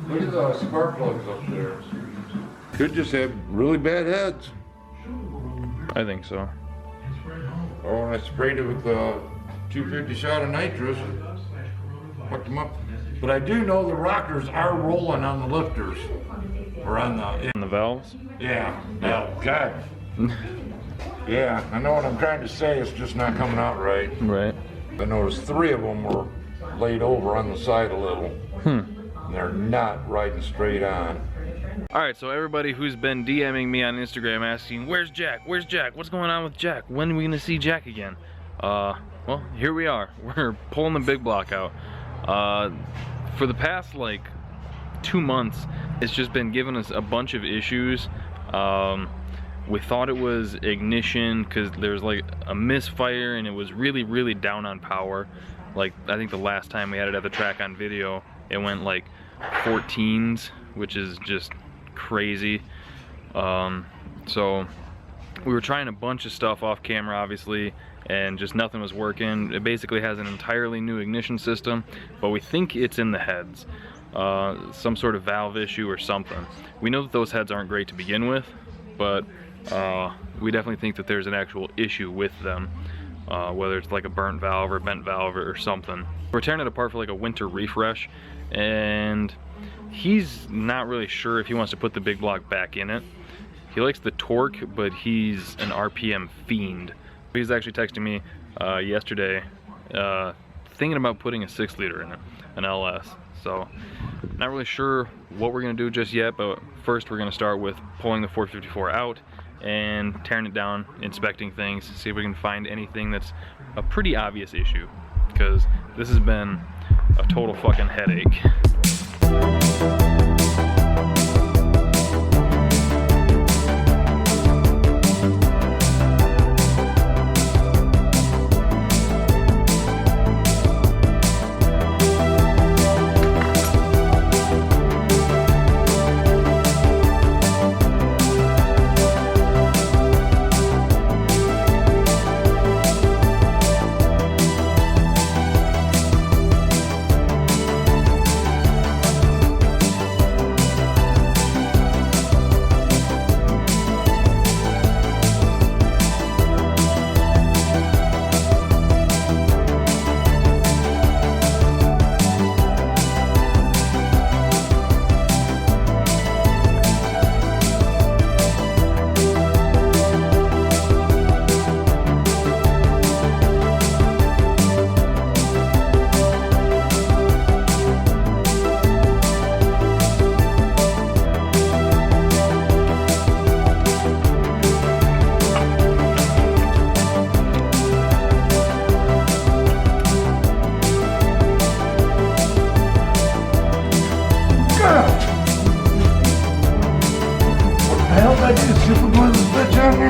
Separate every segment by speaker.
Speaker 1: Look at the spark plugs up there. Could just have really bad heads.
Speaker 2: I think so.
Speaker 1: Oh, and I sprayed it with the 250 shot of nitrous. Fucked them up. But I do know the rockers are rolling on the lifters. Or on the...
Speaker 2: And the valves?
Speaker 1: Yeah. Yeah. God. Yeah, I know what I'm trying to say. It's just not coming out right.
Speaker 2: Right.
Speaker 1: I noticed 3 of them were laid over on the side a little. And they're not riding straight on.
Speaker 2: Alright, so everybody who's been DMing me on Instagram asking, where's Jack? Where's Jack? What's going on with Jack? When are we gonna see Jack again? Well, here we are. We're pulling the big block out. For the past like 2 months, it's just been giving us a bunch of issues. We thought it was ignition because there's like a misfire and it was really down on power. Like, I think the last time we had it at the track on video, it went like 14s, which is just crazy. So we were trying a bunch of stuff off camera, obviously, and just nothing was working. It basically has an entirely new ignition system, but we think it's in the heads. Some sort of valve issue or something. We know that those heads aren't great to begin with, but we definitely think that there's an actual issue with them, whether it's like a burnt valve or bent valve or something. We're tearing it apart for like a winter refresh, and he's not really sure if he wants to put the big block back in it. He likes the torque, but he's an RPM fiend. He's actually texting me yesterday thinking about putting a 6-liter in it, an LS. So not really sure what we're gonna do just yet, but first we're gonna start with pulling the 454 out and tearing it down, inspecting things, see if we can find anything that's a pretty obvious issue, because this has been a total fucking headache.
Speaker 1: I just super glue this bitch on here.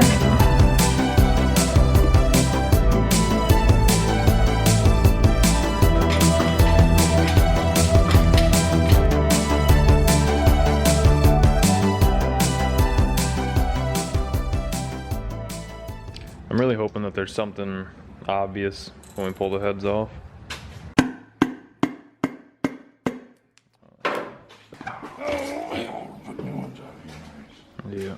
Speaker 2: I'm really hoping that there's something obvious when we pull the heads off. Yeah.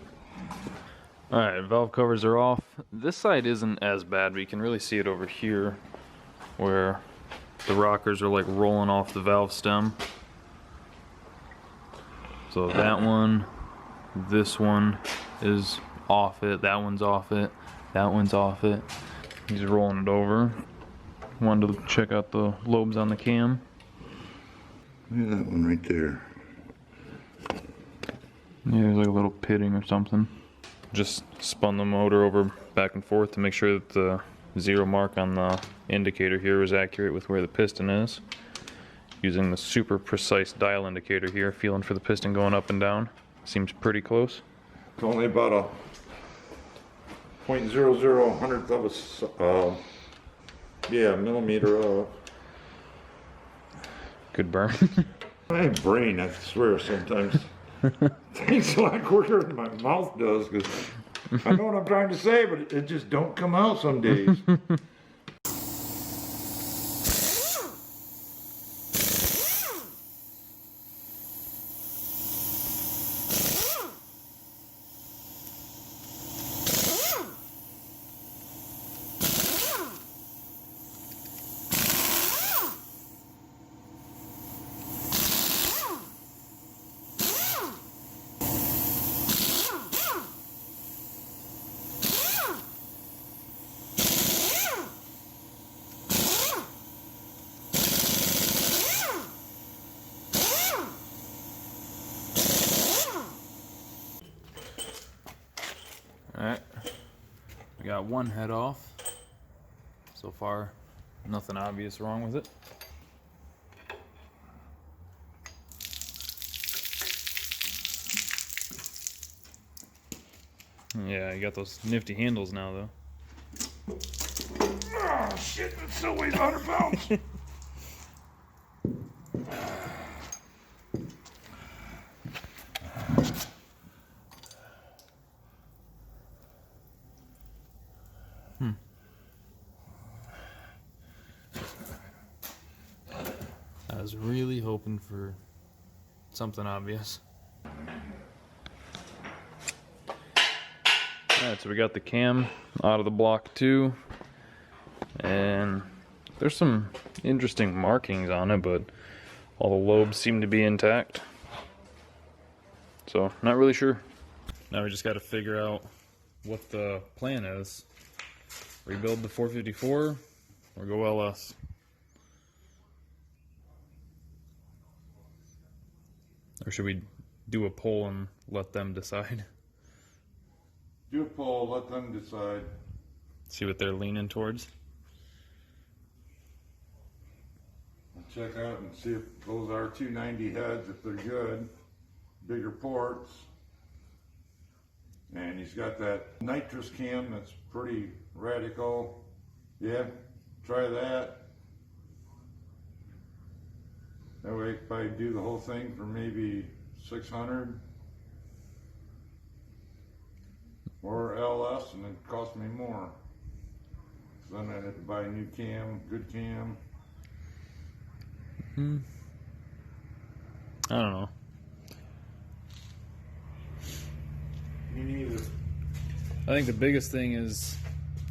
Speaker 2: Alright, valve covers are off. This side isn't as bad, but you can really see it over here where the rockers are like rolling off the valve stem. So that one, this one is off it, that one's off it, that one's off it. He's rolling it over. Wanted to check out the lobes on the cam.
Speaker 1: Look at that one right there.
Speaker 2: Yeah, there's like a little pitting or something. Just spun the motor over back and forth to make sure that the 0 mark on the indicator here was accurate with where the piston is. Using the super precise dial indicator here, feeling for the piston going up and down. Seems pretty close.
Speaker 1: It's only about a 0.00 hundredth of a millimeter.
Speaker 2: Good burn.
Speaker 1: My brain, I swear, sometimes thinks a lot quicker than my mouth does, because I know what I'm trying to say, but it just don't come out some days.
Speaker 2: got one head off. So far, nothing obvious wrong with it. Yeah, you got those nifty handles now, though.
Speaker 1: Oh shit, that still weighs 100 pounds.
Speaker 2: I was really hoping for something obvious. Alright, so we got the cam out of the block too. And there's some interesting markings on it, but all the lobes seem to be intact. So, not really sure. Now we just got to figure out what the plan is. Rebuild the 454 or go LS. Or should we do a poll and let them decide?
Speaker 1: Do a poll, let them decide.
Speaker 2: See what they're leaning towards.
Speaker 1: Check out and see if those are 290 heads, if they're good. Bigger ports. And he's got that nitrous cam that's pretty radical. Yeah, try that. That way I could probably do the whole thing for maybe 600. Or LS, and it cost me more. So then I'd have to buy a new cam, good cam.
Speaker 2: I don't know.
Speaker 1: Me neither.
Speaker 2: I think the biggest thing is,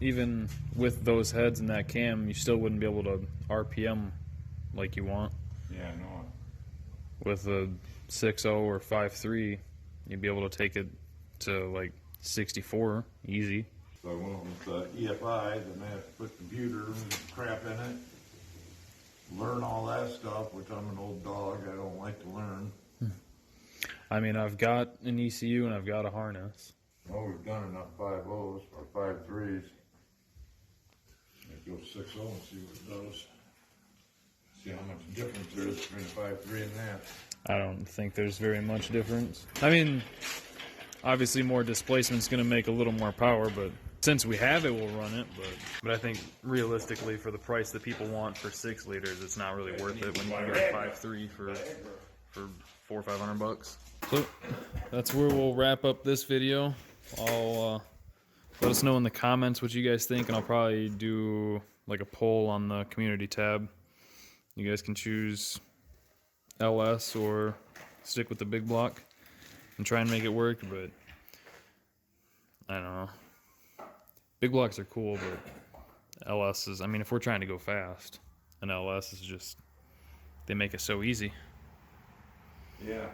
Speaker 2: even with those heads and that cam, you still wouldn't be able to RPM like you want.
Speaker 1: Yeah, I know it.
Speaker 2: With a 6.0 or 5.3, you'd be able to take it to like 64 easy.
Speaker 1: So I went with the EFI, then I have to put computer and crap in it. Learn all that stuff, which I'm an old dog, I don't like to learn.
Speaker 2: I mean, I've got an ECU and I've got a harness.
Speaker 1: Well, we've done enough 5.0s or 5.3s. Let's go 6.0 and see what it does. See how much difference there is between a 5.3 and that.
Speaker 2: I don't think there's very much difference. I mean, obviously more displacement's going to make a little more power, but since we have it, we'll run it. But I think realistically, for the price that people want for 6 liters, it's not really worth it when you can get a 5.3 for $400 or $500. So that's where we'll wrap up this video. I'll let us know in the comments what you guys think, and I'll probably do like a poll on the community tab. You guys can choose LS or stick with the big block and try and make it work, but I don't know. Big blocks are cool, but LS is, I mean, if we're trying to go fast, an LS is just, they make it so easy.
Speaker 1: Yeah.